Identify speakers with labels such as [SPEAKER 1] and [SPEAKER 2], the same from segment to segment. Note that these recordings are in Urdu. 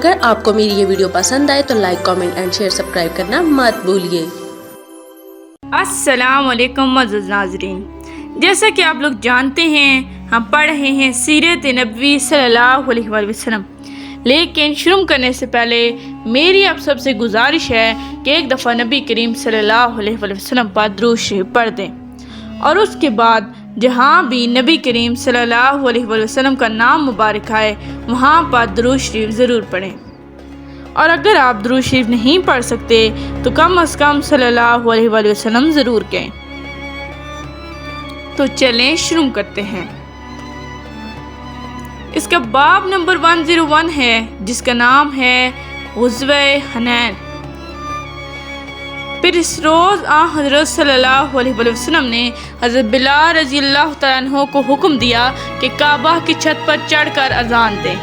[SPEAKER 1] اگر آپ کو میری یہ ویڈیو پسند آئے تو like comment and share subscribe کرنا مت بھولیے۔
[SPEAKER 2] السلام علیکم معزز ناظرین، جیسا کہ آپ لوگ جانتے ہیں ہم پڑھ رہے ہیں سیرت نبوی صلی اللہ علیہ وآلہ وسلم، لیکن شروع کرنے سے پہلے میری آپ سب سے گزارش ہے کہ ایک دفعہ نبی کریم صلی اللہ علیہ وآلہ وسلم پر درود شریف پڑھ دیں، اور اس کے بعد جہاں بھی نبی کریم صلی اللہ علیہ وآلہ وسلم کا نام مبارک آئے وہاں پر درود شریف ضرور پڑھیں، اور اگر آپ درود شریف نہیں پڑھ سکتے تو کم از کم صلی اللہ علیہ وآلہ وسلم ضرور کہیں۔ تو چلیں شروع کرتے ہیں۔ اس کا باب نمبر 101 ہے جس کا نام ہے غزوہ حنین۔ پھر اس روز حضرت صلی اللہ علیہ وآلہ وسلم نے حضرت بلال رضی اللہ تعالیٰ عنہ کو حکم دیا کہ کعبہ کی چھت پر چڑھ کر اذان دیں۔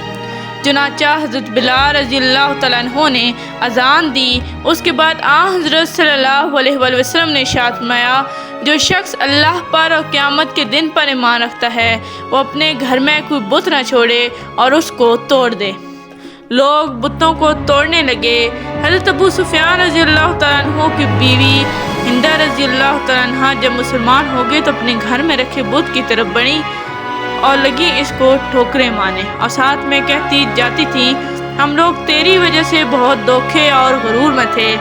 [SPEAKER 2] چنانچہ حضرت بلال رضی اللہ تعالیٰ عنہ نے اذان دی۔ اس کے بعد حضرت صلی اللہ علیہ وآلہ وسلم نے ارشاد فرمایا، جو شخص اللہ پر اور قیامت کے دن پر ایمان رکھتا ہے وہ اپنے گھر میں کوئی بت نہ چھوڑے اور اس کو توڑ دے۔ لوگ بتوں کو توڑنے لگے۔ حضرت ابو سفیان رضی اللہ تعالیٰ عنہ کی بیوی ہندہ رضی اللہ تعالیٰ عنہ جب مسلمان ہو گئے تو اپنے گھر میں رکھے بت کی طرف بڑھی اور لگی اس کو ٹھوکریں مارنے، اور ساتھ میں کہتی جاتی تھی، ہم لوگ تیری وجہ سے بہت دھوکے اور غرور میں تھے۔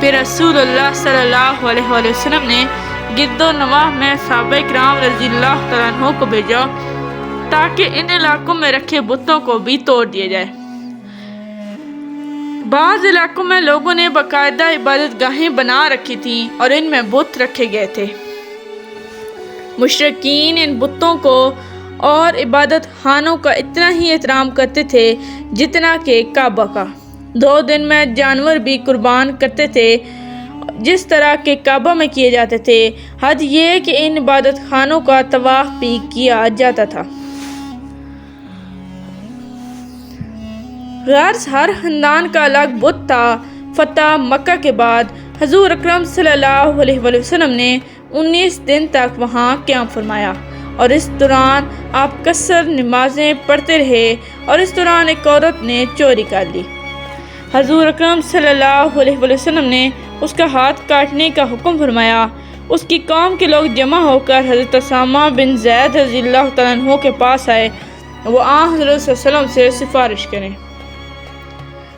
[SPEAKER 2] پھر رسول اللہ صلی اللہ علیہ وآلہ وسلم نے گرد و نواح میں صحابہ کرام رضی اللہ تعالیٰ عنہ کو بھیجا تاکہ ان علاقوں میں رکھے بتوں کو بھی توڑ دیا جائے۔ بعض علاقوں میں لوگوں نے باقاعدہ عبادت گاہیں بنا رکھی تھیں اور ان میں بت رکھے گئے تھے۔ مشرکین ان بتوں کو اور عبادت خانوں کا اتنا ہی احترام کرتے تھے جتنا کہ کعبہ کا۔ 2 دن میں جانور بھی قربان کرتے تھے جس طرح کے کعبہ میں کیے جاتے تھے۔ حد یہ کہ ان عبادت خانوں کا طواف بھی کیا جاتا تھا۔ غرض ہر خاندان کا الگ بت تھا۔ فتح مکہ کے بعد حضور اکرم صلی اللہ علیہ وآلہ وسلم نے 19 دن تک وہاں قیام فرمایا، اور اس دوران آپ کثر نمازیں پڑھتے رہے، اور اس دوران ایک عورت نے چوری کر لی۔ حضور اکرم صلی اللہ علیہ وآلہ وسلم نے اس کا ہاتھ کاٹنے کا حکم فرمایا۔ اس کی قوم کے لوگ جمع ہو کر حضرت اسامہ بن زید رضی اللہ تعالیٰ عنہ کے پاس آئے، وہ حضرت صلی اللہ علیہ وسلم سے سفارش کریں۔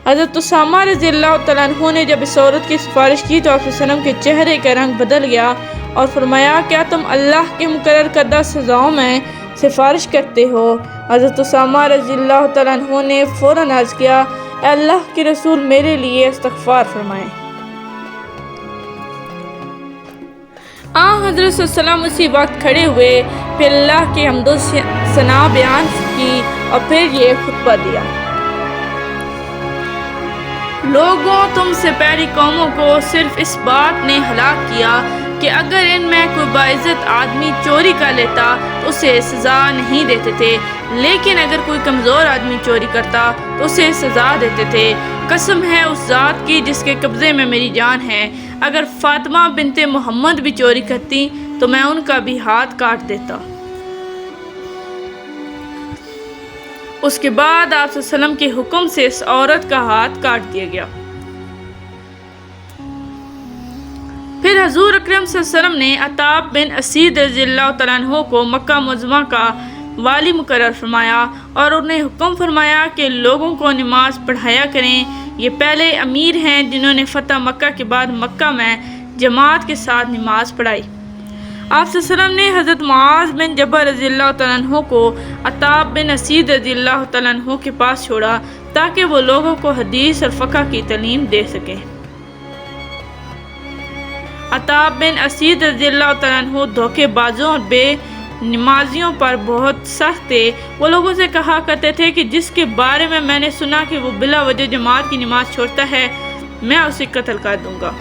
[SPEAKER 2] حضرت اسامہ رضی اللہ تعالیٰ عنہ نے جب اس عورت کی سفارش کی تو آپ صلی اللہ علیہ وسلم کے چہرے کا رنگ بدل گیا اور فرمایا، کیا تم اللہ کے مقرر کردہ سزاؤں میں سفارش کرتے ہو؟ حضرت اسامہ رضی اللہ تعالیٰ عنہ نے فوراً عرض کیا، اے اللہ کے رسول میرے لیے استغفار فرمائیں۔ حضرت صلی اللہ علیہ وسلم اسی وقت کھڑے ہوئے، پھر اللہ کی حمد و ثنا بیان کی اور پھر یہ خطبہ دیا، لوگوں تم سے پہلی قوموں کو صرف اس بات نے ہلاک کیا کہ اگر ان میں کوئی باعزت آدمی چوری کر لیتا تو اسے سزا نہیں دیتے تھے، لیکن اگر کوئی کمزور آدمی چوری کرتا تو اسے سزا دیتے تھے۔ قسم ہے اس ذات کی جس کے قبضے میں میری جان ہے، اگر فاطمہ بنت محمد بھی چوری کرتی تو میں ان کا بھی ہاتھ کاٹ دیتا۔ اس کے بعد آپ صلی اللہ علیہ وسلم کے حکم سے اس عورت کا ہاتھ کاٹ دیا گیا۔ پھر حضور اکرم صلی اللہ علیہ وسلم نے عتاب بن اسید رضی اللہ تعالیٰ عنہ کو مکہ معظمہ کا والی مقرر فرمایا اور انہیں حکم فرمایا کہ لوگوں کو نماز پڑھایا کریں۔ یہ پہلے امیر ہیں جنہوں نے فتح مکہ کے بعد مکہ میں جماعت کے ساتھ نماز پڑھائی۔ آپ صلی اللہ علیہ وسلم نے حضرت معاذ بن جبل رضی اللہ تعالیٰ عنہ کو عتاب بن اسید رضی اللہ تعالیٰ عنہ کے پاس چھوڑا تاکہ وہ لوگوں کو حدیث اور فقہ کی تعلیم دے سکیں۔ عتاب بن اسید رضی اللہ تعالیٰ عنہ دھوکے بازوں اور بے نمازیوں پر بہت سخت تھے۔ وہ لوگوں سے کہا کرتے تھے کہ جس کے بارے میں نے سنا کہ وہ بلا وجہ جماعت کی نماز چھوڑتا ہے میں اسے قتل کر دوں گا۔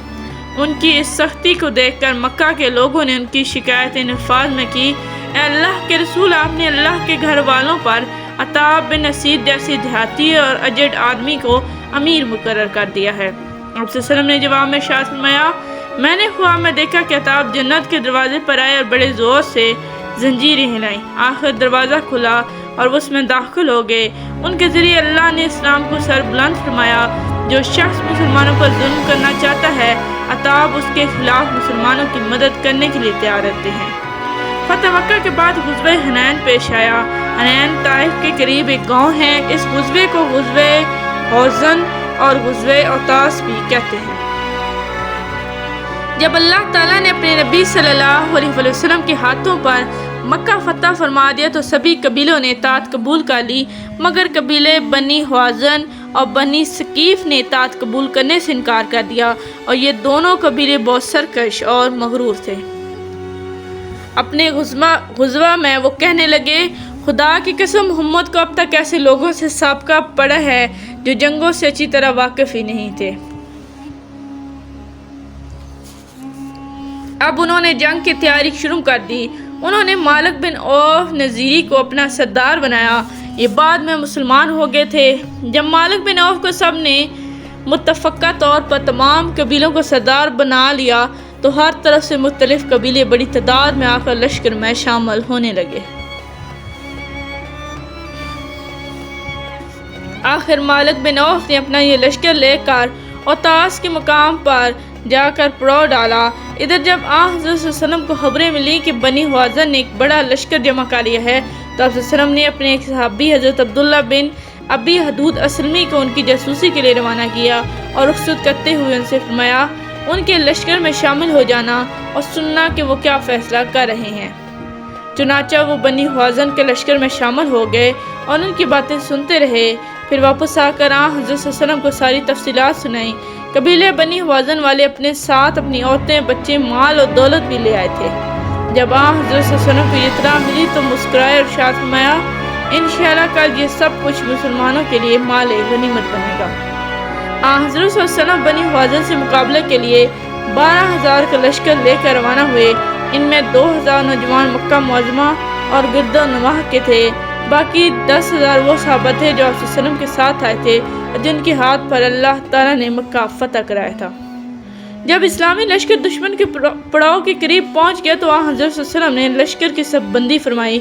[SPEAKER 2] ان کی اس سختی کو دیکھ کر مکہ کے لوگوں نے ان کی شکایتیں نفاذ میں کی، اے اللہ کے رسول، آپ نے اللہ کے گھر والوں پر عتاب بن اسید جیسی دیہاتی اور اجڑ آدمی کو امیر مقرر کر دیا ہے۔ آپ صلی اللہ علیہ وسلم نے جواب میں ارشاد فرمایا، میں نے خواب میں دیکھا کہ عتاب جنت کے دروازے پر آئے اور بڑے زور سے زنجیریں ہلائیں۔ آخر دروازہ کھلا اور وہ اس میں داخل ہو گئے۔ ان کے ذریعے اللہ نے اسلام کو سر بلند فرمایا۔ جو شخص مسلمانوں پر ظلم کرنا چاہتا ہے عطاب اس کے خلاف مسلمانوں کی مدد کرنے کے لیے تیار رہتے ہیں۔ فتح مکہ کے بعد غزوہ حنین پیش آیا۔ حنین طائف کے قریب ایک گاؤں ہے۔ اس غزوے کو غزوہ حزن اور غزوہ اوطاس بھی کہتے ہیں۔ جب اللہ تعالیٰ نے اپنے نبی صلی اللہ علیہ وسلم کے ہاتھوں پر مکہ فتح فرما دیا تو سبھی قبیلوں نے اطاعت قبول کر لی، مگر قبیلے بنی حوازن اور بنی ثقیف نے اطاعت قبول کرنے سے انکار کر دیا، اور یہ دونوں قبیلے بہت سرکش اور مغرور تھے۔ اپنے غزوہ میں وہ کہنے لگے، خدا کی قسم محمد کو اب تک ایسے لوگوں سے سابقہ پڑا ہے جو جنگوں سے اچھی طرح واقف ہی نہیں تھے۔ اب انہوں نے جنگ کی تیاری شروع کر دی۔ انہوں نے مالک بن عوف نذیری کو اپنا سردار بنایا۔ یہ بعد میں مسلمان ہو گئے تھے۔ جب مالک بن عوف کو سب نے متفقہ طور پر تمام قبیلوں کو سردار بنا لیا تو ہر طرف سے مختلف قبیلے بڑی تعداد میں آ کر لشکر میں شامل ہونے لگے۔ آخر مالک بن عوف نے اپنا یہ لشکر لے کر اوطاس کے مقام پر جا کر پڑاؤ ڈالا۔ ادھر جب حضرت صلی اللہ علیہ وسلم کو خبریں ملی کہ بنی حوازن نے ایک بڑا لشکر جمع کر لیا ہے تو آپ صلی اللہ علیہ وسلم نے اپنے ایک صحابی حضرت عبداللہ بن ابی حدود اسلمی کو ان کی جاسوسی کے لیے روانہ کیا اور رخصت کرتے ہوئے ان سے فرمایا ان کے لشکر میں شامل ہو جانا اور سننا کہ وہ کیا فیصلہ کر رہے ہیں۔ چنانچہ وہ بنی حوازن کے لشکر میں شامل ہو گئے اور ان کی باتیں سنتے رہے۔ پھر واپس آ کر حضرت صلی اللہ علیہ وسلم کو ساری تفصیلات سنائیں۔ قبیلے بنی حوازن والے اپنے ساتھ اپنی عورتیں، بچے، مال اور دولت بھی لے آئے تھے۔ جب حضرت صلی اللہ علیہ وسلم کو یہ اطلاع ملی تو مسکرائے اور ارشاد فرمایا، انشاءاللہ کل یہ سب کچھ مسلمانوں کے لیے مال غنیمت بنے گا۔ حضرت صلی اللہ علیہ وسلم بنی حوازن سے مقابلے کے لیے 12,000 کا لشکر لے کر روانہ ہوئے۔ ان میں 2,000 نوجوان مکہ معظمہ اور گرد و نواح کے تھے، باقی 10,000 وہ صحابہ تھے جو آپ صلی اللہ علیہ وسلم کے ساتھ آئے تھے جن کے ہاتھ پر اللہ تعالیٰ نے مکہ فتح کرایا تھا۔ جب اسلامی لشکر دشمن کے پڑاؤ کے قریب پہنچ گیا تو حضرت صلی اللہ علیہ وسلم نے لشکر کی سب بندی فرمائی،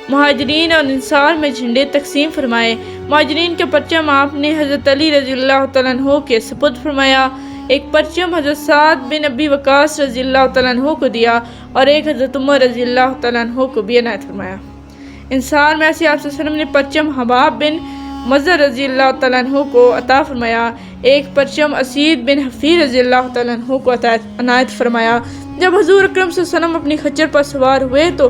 [SPEAKER 2] مہاجرین اور انصار میں جھنڈے تقسیم فرمائے۔ مہاجرین کے پرچم آپ نے حضرت علی رضی اللہ تعالیٰ عنہ کے سپرد فرمایا، ایک پرچم حضرت سعد بن ابی وقاص رضی اللہ تعالیٰ عنہ کو دیا اور ایک حضرت عمر رضی اللہ تعالیٰ عنہ کو بھی عنایت فرمایا۔ انصار میں سے آپ صلی اللہ علیہ وسلم نے پرچم حباب بن مظہر رضی اللہ تعالیٰ عنہ کو عطا فرمایا، ایک پرچم اسید بن حفیر رضی اللہ تعالیٰ عنہ کو عنایت فرمایا۔ جب حضور اکرم صلی اللہ علیہ وسلم اپنی خچر پر سوار ہوئے تو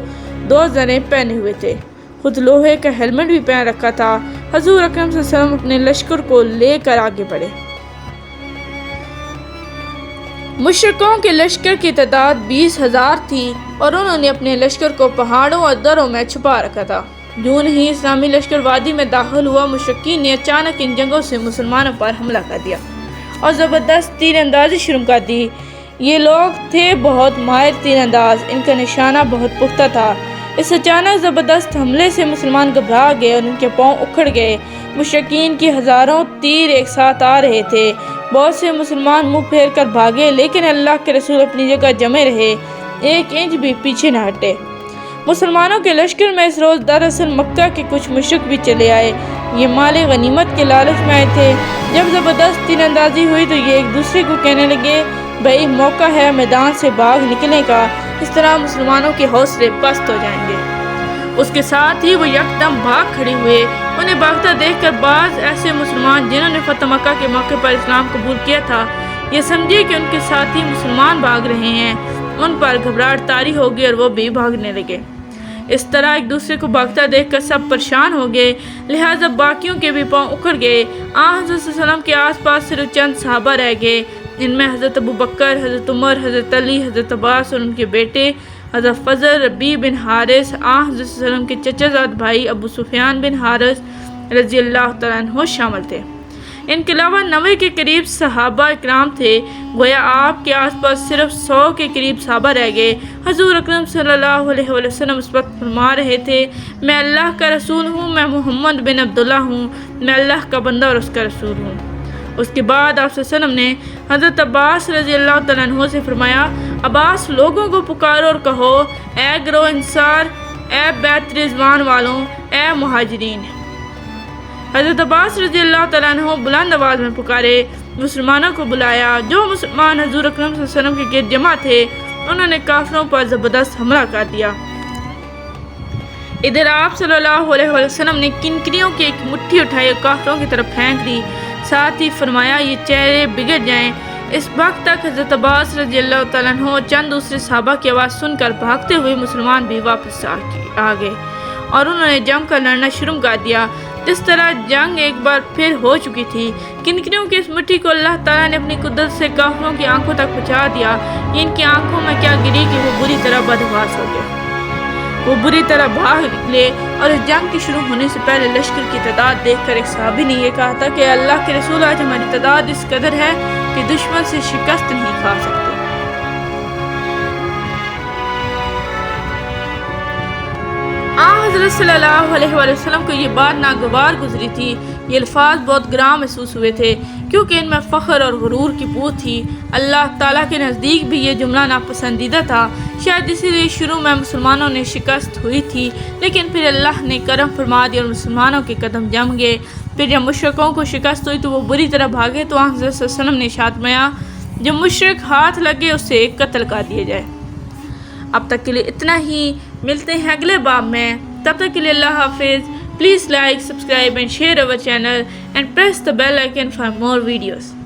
[SPEAKER 2] 2 زریں پہنے ہوئے تھے، خود لوہے کا ہیلمٹ بھی پہن رکھا تھا۔ حضور اکرم صلی اللہ علیہ وسلم اپنے لشکر کو لے کر آگے بڑھے۔ مشرکوں کے لشکر کی تعداد 20,000 تھی اور انہوں نے اپنے لشکر کو پہاڑوں اور دروں میں چھپا رکھا تھا۔ جون ہی اسلامی لشکر وادی میں داخل ہوا، مشرکین نے اچانک ان جنگوں سے مسلمانوں پر حملہ کر دیا اور زبردست تیر اندازی شروع کر دی۔ یہ لوگ تھے بہت ماہر تیر انداز، ان کا نشانہ بہت پختہ تھا۔ اس اچانک زبردست حملے سے مسلمان گھبرا گئے اور ان کے پاؤں اکھڑ گئے۔ مشرکین کی ہزاروں تیر ایک ساتھ آ رہے تھے، بہت سے مسلمان منہ پھیر کر بھاگے، لیکن اللہ کے رسول اپنی جگہ جمے رہے، 1 انچ بھی پیچھے نہ ہٹے۔ مسلمانوں کے لشکر میں اس روز دراصل مکہ کے کچھ مشرک بھی چلے آئے، یہ مال غنیمت کے لالچ میں آئے تھے۔ جب زبردست تیر اندازی ہوئی تو یہ ایک دوسرے کو کہنے لگے، بھائی موقع ہے میدان سے بھاگ نکلنے کا، اس طرح مسلمانوں کے حوصلے پست ہو جائیں گے۔ اس کے ساتھ ہی وہ یکدم بھاگ کھڑے ہوئے۔ انہیں بھاگتا دیکھ کر بعض ایسے مسلمان جنہوں نے فتح مکہ کے موقع پر اسلام قبول کیا تھا یہ سمجھے کہ ان کے ساتھی مسلمان بھاگ رہے ہیں، ان پر گھبراہٹ طاری ہو گئی اور وہ بھی بھاگنے لگے۔ اس طرح ایک دوسرے کو بھاگتا دیکھ کر سب پریشان ہو گئے، لہٰذا باقیوں کے بھی پاؤں اکھڑ گئے۔ حضرت صلی اللہ علیہ وسلم کے آس پاس صرف چند صحابہ رہ گئے، ان میں حضرت ابو بکر، حضرت عمر، حضرت علی، حضرت عباس اور ان کے بیٹے حضرت فضل، ربیع بن حارث، حضرت صلی اللہ علیہ وسلم کے چچا زاد بھائی ابو سفیان بن حارث رضی اللہ تعالیٰ عنہ شامل تھے۔ ان کے علاوہ 90 کے قریب صحابہ اکرام تھے، گویا آپ کے آس پاس صرف 100 کے قریب صحابہ رہ گئے۔ حضور اکرم صلی اللہ علیہ وسلم اس وقت فرما رہے تھے، میں اللہ کا رسول ہوں، میں محمد بن عبداللہ ہوں، میں اللہ کا بندہ اور اس کا رسول ہوں۔ اس کے بعد آپ صلی اللہ علیہ وسلم نے حضرت عباس رضی اللہ تعالیٰ عنہ سے فرمایا، عباس لوگوں کو پکارو اور کہو، اے گروہ انصار، اے بیت رضوان والوں، اے مہاجرین۔ حضرت عباس رضی اللہ تعالیٰ عنہ بلند آواز میں پکارے، مسلمانوں کو بلایا۔ جو مسلمان حضور اکرم صلی اللہ علیہ وسلم کے گرد جمع تھے انہوں نے کافروں پر زبردست حملہ کر دیا۔ ادھر آپ صلی اللہ علیہ وسلم نے کنکریوں کی ایک مٹھی اٹھائی اور کافروں کی طرف پھینک دی، ساتھ ہی فرمایا یہ چہرے بگڑ جائیں۔ اس وقت تک حضرت عباس رضی اللہ تعالیٰ عنہ اور چند دوسرے صحابہ کی آواز سن کر بھاگتے ہوئے مسلمان بھی واپس آ گئے اور انہوں نے جم کر لڑنا شروع کر دیا۔ اس طرح جنگ ایک بار پھر ہو چکی تھی۔ کنکریوں کی اس مٹھی کو اللہ تعالیٰ نے اپنی قدرت سے کافروں کی آنکھوں تک پہنچا دیا۔ ان کی آنکھوں میں کیا گری کہ وہ بری طرح بدحواس ہو گئے۔ وہ بری طرح بھاگ نکلے اور اس جنگ کی شروع ہونے سے پہلے لشکر کی تعداد دیکھ کر ایک صحابی نے یہ کہا تھا کہ اللہ کے رسول آج ہماری تعداد اس قدر ہے کہ دشمن سے شکست نہیں کھا سکتے۔ حضرت صلی اللہ علیہ وآلہ وسلم کو یہ بات ناگوار گزری تھی۔ یہ الفاظ بہت گراں محسوس ہوئے تھے کیونکہ ان میں فخر اور غرور کی بو تھی۔ اللہ تعالیٰ کے نزدیک بھی یہ جملہ ناپسندیدہ تھا، شاید اسی لیے شروع میں مسلمانوں نے شکست ہوئی تھی، لیکن پھر اللہ نے کرم فرما دیا اور مسلمانوں کے قدم جم گئے۔ پھر جب مشرکوں کو شکست ہوئی تو وہ بری طرح بھاگے تو حضرت صلی اللہ علیہ وسلم نے ارشاد فرمایا جو مشرک ہاتھ لگے اسے قتل کر دیا جائے۔ اب تک کے لیے اتنا ہی، ملتے ہیں اگلے باب میں، تب تک کے لیے اللہ حافظ۔ Please like, subscribe and share our channel and press the bell icon for more videos.